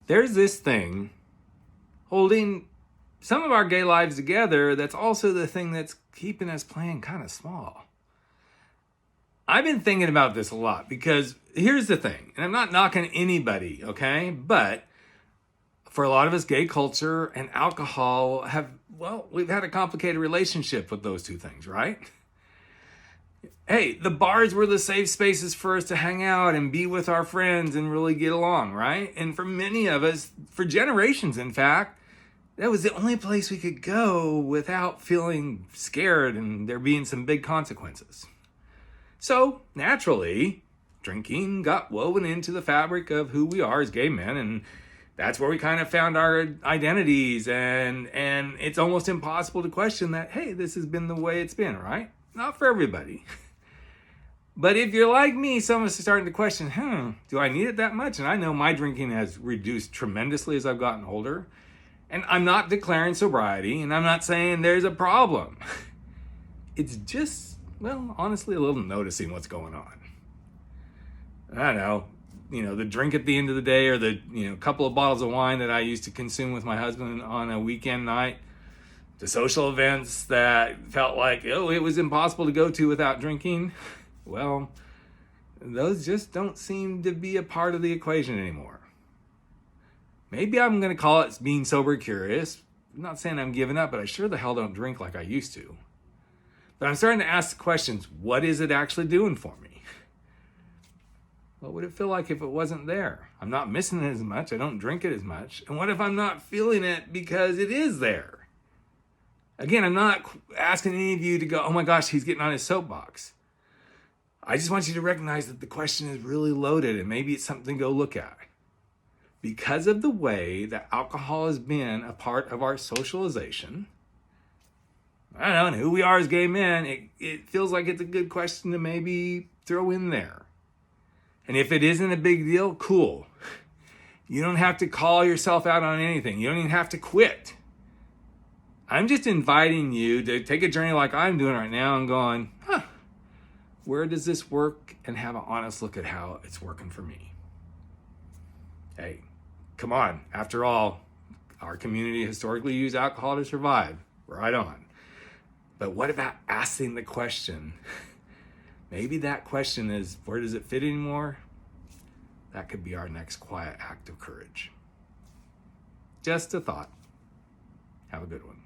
There's this thing holding some of our gay lives together that's also the thing that's keeping us playing kind of small. I've been thinking about this a lot because here's the thing, and I'm not knocking anybody, okay? But for a lot of us, gay culture and alcohol we've had a complicated relationship with those two things, right? Hey, the bars were the safe spaces for us to hang out and be with our friends and really get along, right? And for many of us, for generations, in fact, that was the only place we could go without feeling scared and there being some big consequences. So, naturally, drinking got woven into the fabric of who we are as gay men, and that's where we kind of found our identities, and it's almost impossible to question that, hey, this has been the way it's been, right? Not for everybody. But if you're like me, some of us are starting to question, do I need it that much? And I know my drinking has reduced tremendously as I've gotten older. And I'm not declaring sobriety, and I'm not saying there's a problem. It's just, honestly, a little noticing what's going on. I don't know, the drink at the end of the day, or the, couple of bottles of wine that I used to consume with my husband on a weekend night, the social events that felt like, it was impossible to go to without drinking. Well, those just don't seem to be a part of the equation anymore. Maybe I'm going to call it being sober curious. I'm not saying I'm giving up, but I sure the hell don't drink like I used to. But I'm starting to ask the questions, what is it actually doing for me? What would it feel like if it wasn't there? I'm not missing it as much. I don't drink it as much. And what if I'm not feeling it because it is there? Again, I'm not asking any of you to go, oh my gosh, he's getting on his soapbox. I just want you to recognize that the question is really loaded, and maybe it's something to go look at. Because of the way that alcohol has been a part of our socialization, I don't know, and who we are as gay men, it feels like it's a good question to maybe throw in there. And if it isn't a big deal, cool. You don't have to call yourself out on anything. You don't even have to quit. I'm just inviting you to take a journey like I'm doing right now and going, where does this work? And have an honest look at how it's working for me. Hey, come on. After all, our community historically used alcohol to survive. Right on. But what about asking the question? Maybe that question is, where does it fit anymore? That could be our next quiet act of courage. Just a thought. Have a good one.